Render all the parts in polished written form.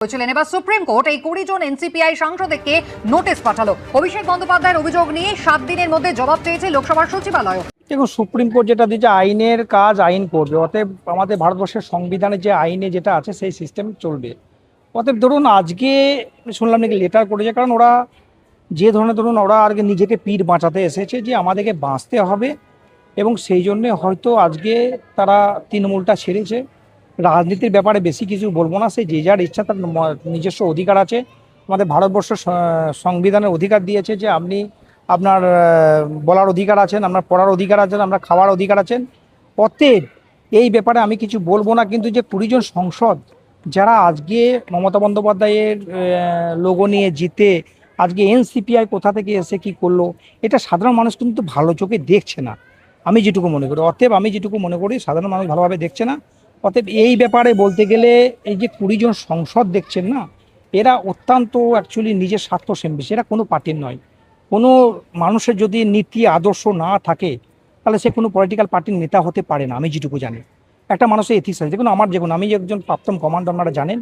হয়েছিলেন। এবার supreme court এই 20 জন এনসিপিআই সাংসদকে নোটিশ পাঠালো। অভিষেক বন্দ্যোপাধ্যায়ের অভিযোগ নিয়ে 7 দিনের মধ্যে জবাব চেয়েছে লোকসভার সচিবালয়। দেখুন, সুপ্রিম কোর্ট যেটা দিয়েছে, আইনের কাজ আইন করবে। অতএব আমাদের ভারতবর্ষের সংবিধানে যে আইনে যেটা আছে সেই সিস্টেম চলবে। অতএব ধরুন আজকে শুনলাম নাকি লেটার করেছে, কারণ ওরা যে ধরনের ধরুন ওরা আর কি নিজেকে পীর বাঁচাতে এসেছে যে আমাদেরকে বাঁচতে হবে, এবং সেই জন্যে হয়তো আজকে তারা তৃণমূলটা ছেড়েছে। রাজনীতির ব্যাপারে বেশি কিছু বলবো না, সে যে যার ইচ্ছা, তার নিজস্ব অধিকার আছে। আমাদের ভারতবর্ষ সংবিধানের অধিকার দিয়েছে যে আপনি আপনার বলার অধিকার আছেন, আপনার পড়ার অধিকার আছেন, আপনার খাওয়ার অধিকার আছেন। অতএব এই ব্যাপারে আমি কিছু বলবো না। কিন্তু যে 20 জন সংসদ যারা আজকে মমতা বন্দ্যোপাধ্যায়ের লোগো নিয়ে জিতে আজকে এনসিপিআই কোথা থেকে এসে কি করলো, এটা সাধারণ মানুষ কিন্তু ভালো চোখে দেখছে না, আমি যেটুকু মনে করি। অতএব আমি যেটুকু মনে করি সাধারণ মানুষ ভালোভাবে দেখছে না। অতএব এই ব্যাপারে বলতে গেলে এই যে 20 জন সংসদ দেখছেন না, এরা অত্যন্ত অ্যাকচুয়ালি নিজের স্বার্থ সেমবেশি। এরা কোনো পার্টির নয়। কোনো মানুষের যদি নীতি আদর্শ না থাকে তাহলে সে কোনো পলিটিক্যাল পার্টির নেতা হতে পারে না, আমি যেটুকু জানি। একটা মানুষের এথিক্স আছে। দেখুন আমি একজন প্রাক্তন কমান্ডো, আপনারা জানেন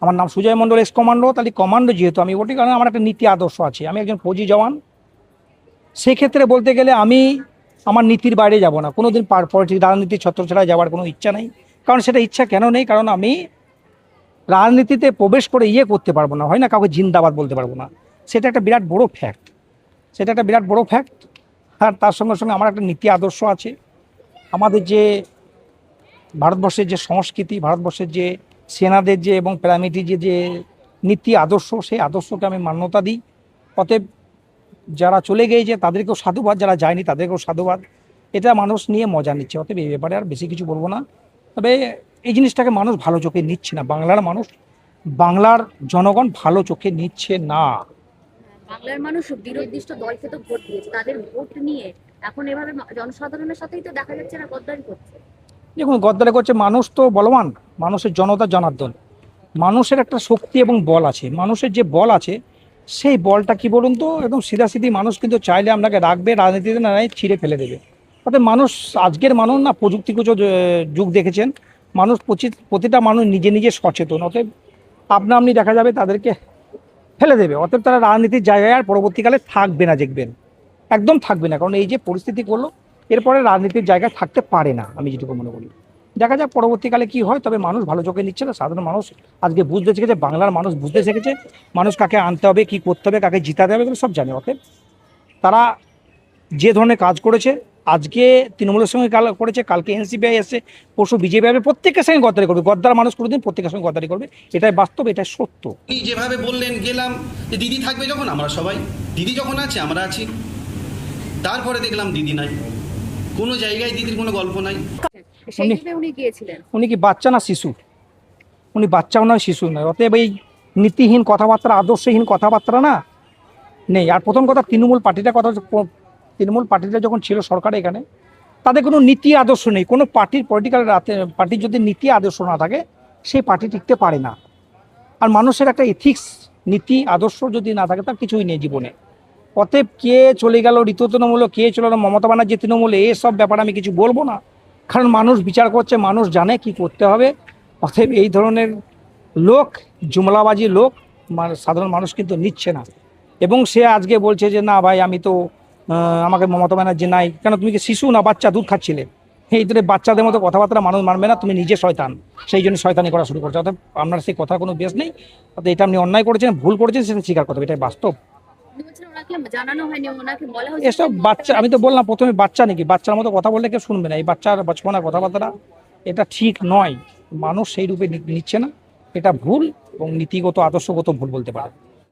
আমার নাম সুজয় মণ্ডল, এক্স কমান্ডো। তাহলে কমান্ডো যেহেতু আমি বলি, কারণ আমার একটা নীতি আদর্শ আছে। আমি একজন ফৌজি জওয়ান। সেক্ষেত্রে বলতে গেলে আমি আমার নীতির বাইরে যাব না কোনোদিন। রাজনীতির ছত্রছাড়ায় যাওয়ার কোনো ইচ্ছা নেই। কারণ সেটা ইচ্ছা কেন নেই, কারণ আমি রাজনীতিতে প্রবেশ করে করতে পারবো না, হয় না, কাউকে জিন্দাবাদ বলতে পারবো না। সেটা একটা বিরাট বড় ফ্যাক্ট। আর তার সঙ্গে সঙ্গে আমার একটা নীতি আদর্শ আছে। আমাদের যে ভারতবর্ষের যে সংস্কৃতি, ভারতবর্ষের যে সেনাদের যে এবং প্যারামিলিটারি যে নীতি আদর্শ, সেই আদর্শকে আমি মান্যতা দিই। অতএব যারা চলে গিয়েছে তাদেরকেও সাধুবাদ, যারা যায়নি তাদেরকেও সাধুবাদ। এটা মানুষ নিয়ে মজা নিচ্ছে। অতএব এই ব্যাপারে আর বেশি কিছু বলবো না। তবে এই জিনিসটাকে মানুষ ভালো চোখে নিচ্ছে না। বাংলার জনগণ ভালো চোখে নিচ্ছে না। বাংলার মানুষ বিরোধীষ্ট দলকে তো ভোট দিয়েছে, তাদের ভোট নিয়ে এখন এভাবে জনসাধারণের সাথেই তো দেখা যাচ্ছে না গদ্দারি করছে। দেখুন, গদ্দারি করছে। মানুষ তো বলবান, মানুষের জনতা জনার্দন। মানুষের একটা শক্তি এবং বল আছে। মানুষের যে বল আছে সেই বলটা কি বলুন তো, একদম সিধাসিধি মানুষ কিন্তু চাইলে আপনাকে রাখবে, রাজনীতিতে না ছিঁড়ে ফেলে দেবে। অর্থাৎ মানুষ, আজকের মানুষ না প্রযুক্তিগত যুগ দেখেছেন, মানুষ প্রতিটা মানুষ নিজে নিজে সচেতন। অতএব আপনি দেখা যাবে তাদেরকে ফেলে দেবে। অতএব তারা রাজনীতির জায়গায় আর পরবর্তীকালে থাকবে না, দেখবেন একদম থাকবে না। কারণ এই যে পরিস্থিতি করলো, এরপরে রাজনীতির জায়গায় থাকতে পারে না, আমি যেটুকু মনে করি। দেখা যাক পরবর্তীকালে কি হয়। তবে মানুষ ভালো চোখে নিচ্ছে না। সাধারণ মানুষ আজকে বুঝতে শিখেছে, বাংলার মানুষ বুঝতে শিখেছে মানুষ কাকে আনতে হবে, কি করতে হবে, কাকে জিতাতে হবে, এগুলো সব জানে। অতএব তারা যে ধরনের কাজ করেছে, আজকে তৃণমূলের সঙ্গে করেছে, কালকে এনসিপিআই এসে, পরশু বিজেপি আসবে, প্রত্যেকের সঙ্গে গদ্দারি করবে। গদ্দার মানুষ কোনোদিন প্রত্যেকের সঙ্গে গদ্দারি করবে, এটাই বাস্তব, এটাই সত্য। যেভাবে বললেন, গেলাম যে দিদি থাকবে যখন, আমরা সবাই দিদি যখন আছে আমরা আছি। তারপরে দেখলাম দিদি নাই, কোনো জায়গায় দিদির কোনো গল্প নাই। উনি গিয়েছিলেন। উনি কি বাচ্চা না শিশু? উনি বাচ্চাও নয়, শিশু নয়। অতএব এই নীতিহীন কথাবার্তা, আদর্শহীন কথাবার্তা না নেই। আর প্রথম কথা, তৃণমূল পার্টিটা যখন ছিল সরকারে, এখানে তাদের কোনো নীতি আদর্শ নেই। কোনো পার্টির যদি নীতি আদর্শ না থাকে, সেই পার্টি টিকতে পারে না। আর মানুষের একটা এথিক্স, নীতি আদর্শ যদি না থাকে, তার কিছুই নেই জীবনে। অতএব কে চলে গেল ঋতু তৃণমূলে, কে চলে গেল মমতা ব্যানার্জি তৃণমূলে, এসব ব্যাপারে আমি কিছু বলবো না। কারণ মানুষ বিচার করছে, মানুষ জানে কি করতে হবে। অতএব এই ধরনের লোক, জুমলাবাজি লোক সাধারণ মানুষ কিন্তু নিচ্ছে না। এবং সে আজকে বলছে যে না ভাই, আমি তো আমাকে মমতা ব্যানার্জি নাই। কেন, তুমি কি শিশু না বাচ্চা? দুধ খাচ্ছিলে। এই ধরে বাচ্চাদের মতো কথাবার্তা মানুষ মানবে না। তুমি নিজে শয়তান, সেই জন্য শয়তানি করা শুরু করছে। অর্থাৎ আপনার সেই কথার কোনো বেশ নেই। অর্থাৎ এটা আপনি অন্যায় করেছেন, ভুল করেছেন, সেটা স্বীকার করতে হবে, এটাই বাস্তব। এসব বাচ্চা, আমি তো বললাম প্রথমে, বাচ্চা নাকি, বাচ্চার মতো কথা বললে কেউ শুনবে না। এই বাচ্চার বাচ্চার কথাবার্তা এটা ঠিক নয়। মানুষ সেই রূপে নিচ্ছে না, এটা ভুল এবং নীতিগত আদর্শগত ভুল বলতে পারে।